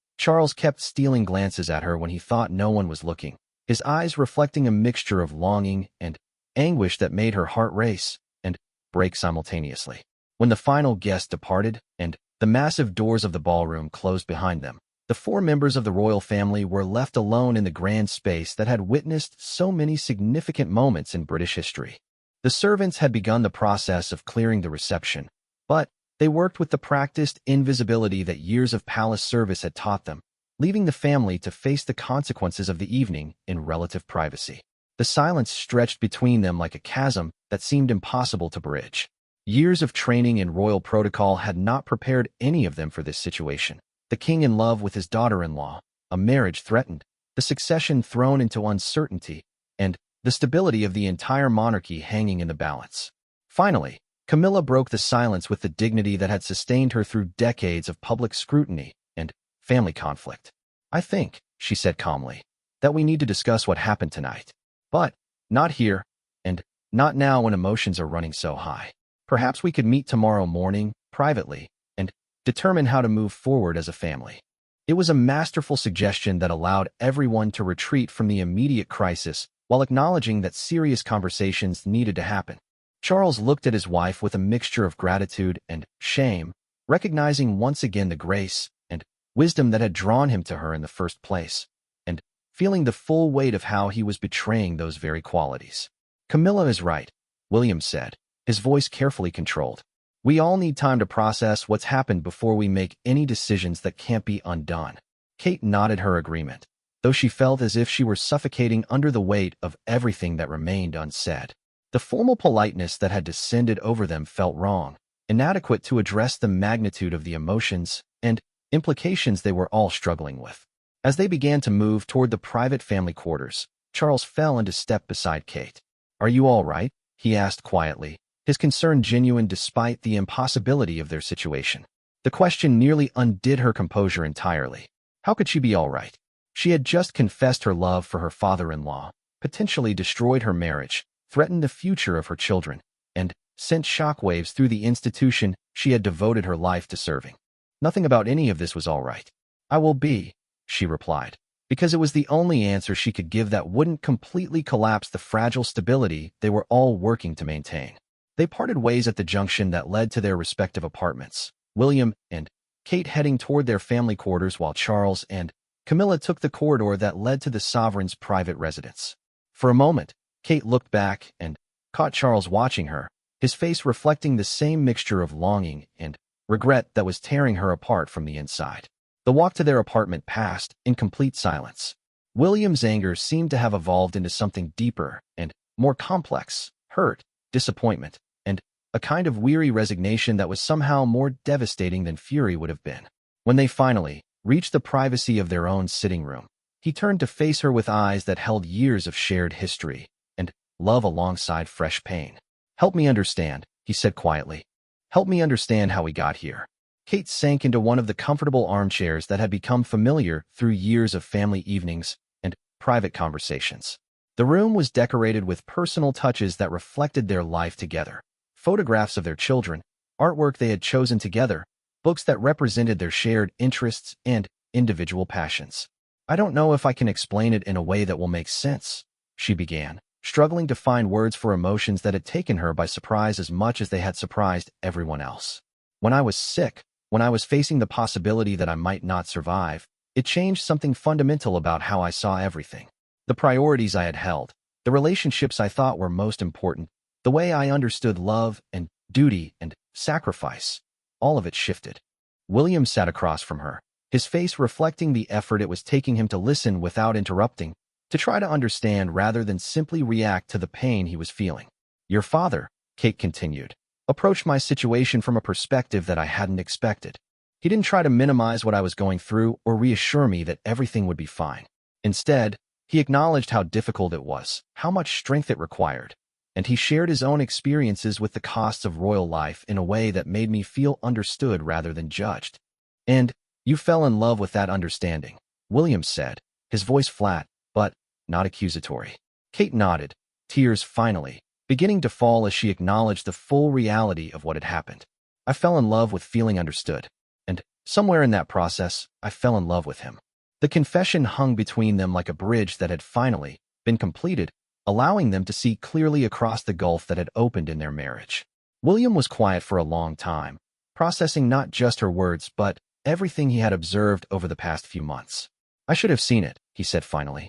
kept stealing glances at her when he thought no one was looking, his eyes reflecting a mixture of longing and anguish that made her heart race and break simultaneously. When the final guest departed and the massive doors of the ballroom closed behind them, the four members of the royal family were left alone in the grand space that had witnessed so many significant moments in British history. The servants had begun the process of clearing the reception, but they worked with the practiced invisibility that years of palace service had taught them, leaving the family to face the consequences of the evening in relative privacy. The silence stretched between them like a chasm that seemed impossible to bridge. Years of training in royal protocol had not prepared any of them for this situation. The king in love with his daughter-in-law, a marriage threatened, the succession thrown into uncertainty, and the stability of the entire monarchy hanging in the balance. Finally, Camilla broke the silence with the dignity that had sustained her through decades of public scrutiny and family conflict. "I think," she said calmly, "that we need to discuss what happened tonight. But not here, and not now when emotions are running so high. Perhaps we could meet tomorrow morning, privately, and determine how to move forward as a family." It was a masterful suggestion that allowed everyone to retreat from the immediate crisis while acknowledging that serious conversations needed to happen. Charles looked at his wife with a mixture of gratitude and shame, recognizing once again the grace and wisdom that had drawn him to her in the first place, and feeling the full weight of how he was betraying those very qualities. "Camilla is right," William said, his voice carefully controlled. "We all need time to process what's happened before we make any decisions that can't be undone." Kate nodded her agreement, though she felt as if she were suffocating under the weight of everything that remained unsaid. The formal politeness that had descended over them felt wrong, inadequate to address the magnitude of the emotions and implications they were all struggling with. As they began to move toward the private family quarters, Charles fell into step beside Kate. "Are you all right?" he asked quietly, his concern genuine despite the impossibility of their situation. The question nearly undid her composure entirely. How could she be all right? She had just confessed her love for her father-in-law, potentially destroyed her marriage, threatened the future of her children, and sent shockwaves through the institution she had devoted her life to serving. Nothing about any of this was all right. "I will be," she replied, because it was the only answer she could give that wouldn't completely collapse the fragile stability they were all working to maintain. They parted ways at the junction that led to their respective apartments, William and Kate heading toward their family quarters while Charles and Camilla took the corridor that led to the sovereign's private residence. For a moment, Kate looked back and caught Charles watching her, his face reflecting the same mixture of longing and regret that was tearing her apart from the inside. The walk to their apartment passed in complete silence. William's anger seemed to have evolved into something deeper and more complex, hurt, disappointment, and a kind of weary resignation that was somehow more devastating than fury would have been. When they finally reached the privacy of their own sitting room, he turned to face her with eyes that held years of shared history and love alongside fresh pain. "Help me understand," he said quietly. "Help me understand how we got here." Kate sank into one of the comfortable armchairs that had become familiar through years of family evenings and private conversations. The room was decorated with personal touches that reflected their life together. Photographs of their children, artwork they had chosen together, books that represented their shared interests and individual passions. "I don't know if I can explain it in a way that will make sense," she began, struggling to find words for emotions that had taken her by surprise as much as they had surprised everyone else. "When I was sick, when I was facing the possibility that I might not survive, it changed something fundamental about how I saw everything. The priorities I had held, the relationships I thought were most important, the way I understood love and duty and sacrifice, all of it shifted." William sat across from her, his face reflecting the effort it was taking him to listen without interrupting, to try to understand rather than simply react to the pain he was feeling. "Your father," Kate continued, "approached my situation from a perspective that I hadn't expected. He didn't try to minimize what I was going through or reassure me that everything would be fine. Instead, he acknowledged how difficult it was, how much strength it required, and he shared his own experiences with the costs of royal life in a way that made me feel understood rather than judged. And you fell in love with that understanding," William said, his voice flat, but not accusatory. Kate nodded, tears finally beginning to fall as she acknowledged the full reality of what had happened. "I fell in love with feeling understood, and somewhere in that process, I fell in love with him." The confession hung between them like a bridge that had finally been completed, allowing them to see clearly across the gulf that had opened in their marriage. William was quiet for a long time, processing not just her words but everything he had observed over the past few months. "I should have seen it," he said finally.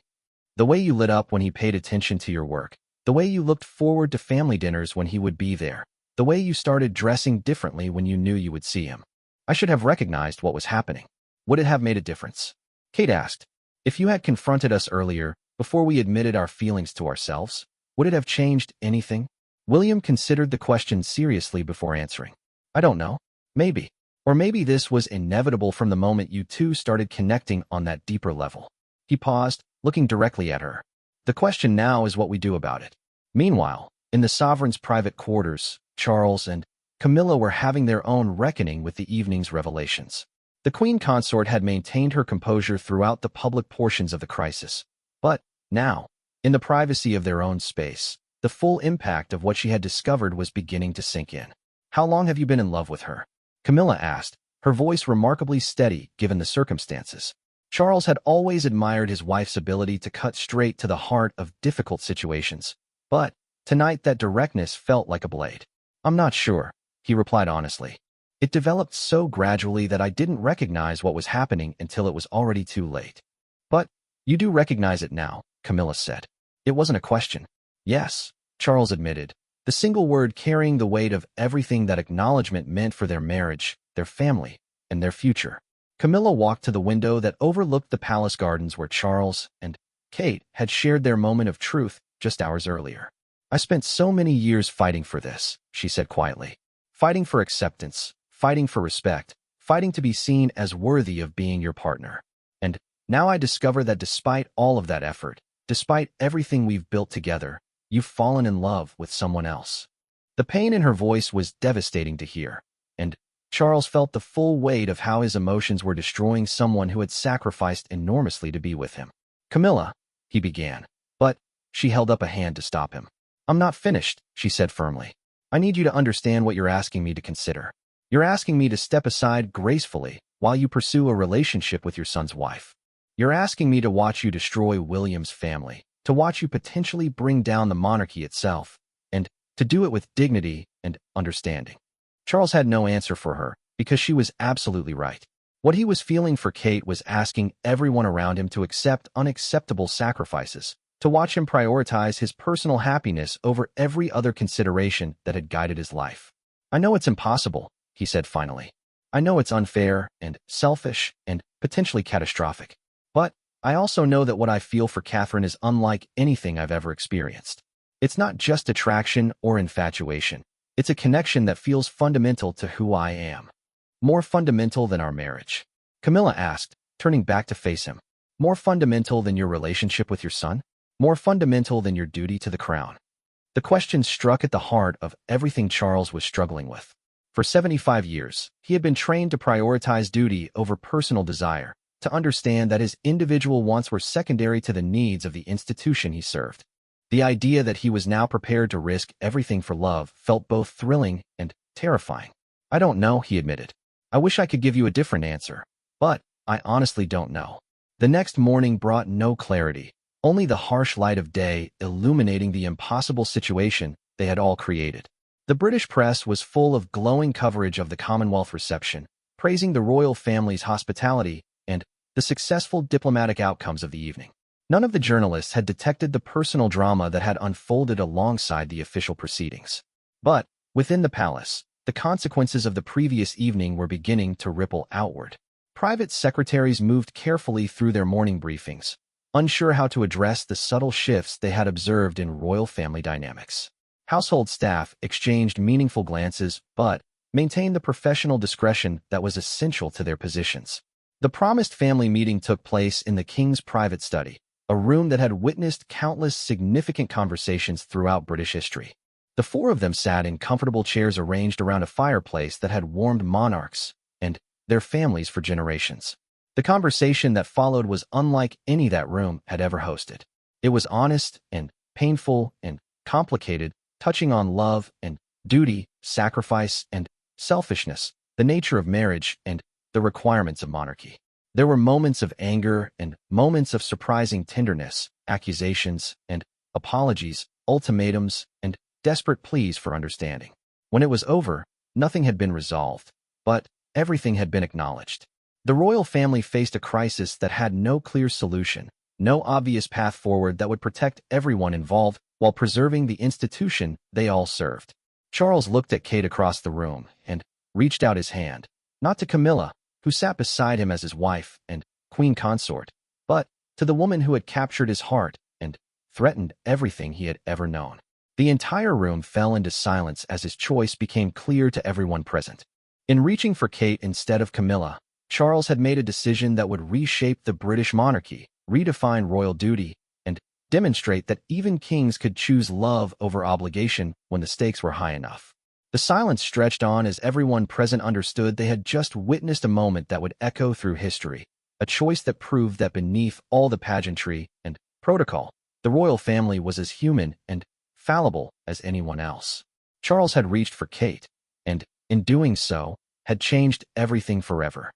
"The way you lit up when he paid attention to your work, the way you looked forward to family dinners when he would be there, the way you started dressing differently when you knew you would see him. I should have recognized what was happening. Would it have made a difference?" Kate asked. "If you had confronted us earlier, before we admitted our feelings to ourselves, would it have changed anything?" William considered the question seriously before answering. "I don't know. Maybe. Or maybe this was inevitable from the moment you two started connecting on that deeper level." He paused, looking directly at her. "The question now is what we do about it." Meanwhile, in the sovereign's private quarters, Charles and Camilla were having their own reckoning with the evening's revelations. The queen consort had maintained her composure throughout the public portions of the crisis, but now, in the privacy of their own space, the full impact of what she had discovered was beginning to sink in. "How long have you been in love with her?" Camilla asked, her voice remarkably steady given the circumstances. Charles had always admired his wife's ability to cut straight to the heart of difficult situations, but tonight that directness felt like a blade. "I'm not sure," he replied honestly. "It developed so gradually that I didn't recognize what was happening until it was already too late." "But you do recognize it now," Camilla said. It wasn't a question. "Yes," Charles admitted, the single word carrying the weight of everything that acknowledgement meant for their marriage, their family, and their future. Camilla walked to the window that overlooked the palace gardens where Charles and Kate had shared their moment of truth just hours earlier. "I spent so many years fighting for this," she said quietly. "Fighting for acceptance, fighting for respect, fighting to be seen as worthy of being your partner. And now I discover that despite all of that effort, despite everything we've built together, you've fallen in love with someone else." The pain in her voice was devastating to hear, and Charles felt the full weight of how his emotions were destroying someone who had sacrificed enormously to be with him. "Camilla," he began, but she held up a hand to stop him. "I'm not finished," she said firmly. "I need you to understand what you're asking me to consider. You're asking me to step aside gracefully while you pursue a relationship with your son's wife. You're asking me to watch you destroy William's family, to watch you potentially bring down the monarchy itself, and to do it with dignity and understanding." Charles had no answer for her, because she was absolutely right. What he was feeling for Kate was asking everyone around him to accept unacceptable sacrifices, to watch him prioritize his personal happiness over every other consideration that had guided his life. "I know it's impossible," he said finally. "I know it's unfair and selfish and potentially catastrophic. But I also know that what I feel for Catherine is unlike anything I've ever experienced. It's not just attraction or infatuation. It's a connection that feels fundamental to who I am." "More fundamental than our marriage?" Camilla asked, turning back to face him. "More fundamental than your relationship with your son? More fundamental than your duty to the crown?" The question struck at the heart of everything Charles was struggling with. For 75 years, he had been trained to prioritize duty over personal desire, to understand that his individual wants were secondary to the needs of the institution he served. The idea that he was now prepared to risk everything for love felt both thrilling and terrifying. "I don't know," he admitted. "I wish I could give you a different answer, but I honestly don't know." The next morning brought no clarity, only the harsh light of day illuminating the impossible situation they had all created. The British press was full of glowing coverage of the Commonwealth reception, praising the royal family's hospitality and the successful diplomatic outcomes of the evening. None of the journalists had detected the personal drama that had unfolded alongside the official proceedings. But within the palace, the consequences of the previous evening were beginning to ripple outward. Private secretaries moved carefully through their morning briefings, unsure how to address the subtle shifts they had observed in royal family dynamics. Household staff exchanged meaningful glances but maintained the professional discretion that was essential to their positions. The promised family meeting took place in the king's private study, a room that had witnessed countless significant conversations throughout British history. The four of them sat in comfortable chairs arranged around a fireplace that had warmed monarchs and their families for generations. The conversation that followed was unlike any that room had ever hosted. It was honest and painful and complicated, touching on love and duty, sacrifice and selfishness, the nature of marriage and the requirements of monarchy. There were moments of anger and moments of surprising tenderness, accusations and apologies, ultimatums and desperate pleas for understanding. When it was over, nothing had been resolved, but everything had been acknowledged. The royal family faced a crisis that had no clear solution, no obvious path forward that would protect everyone involved while preserving the institution they all served. Charles looked at Kate across the room and reached out his hand, not to Camilla, who sat beside him as his wife and queen consort, but to the woman who had captured his heart and threatened everything he had ever known. The entire room fell into silence as his choice became clear to everyone present. In reaching for Kate instead of Camilla, Charles had made a decision that would reshape the British monarchy, redefine royal duty, and demonstrate that even kings could choose love over obligation when the stakes were high enough. The silence stretched on as everyone present understood they had just witnessed a moment that would echo through history, a choice that proved that beneath all the pageantry and protocol, the royal family was as human and fallible as anyone else. Charles had reached for Kate, and in doing so, had changed everything forever.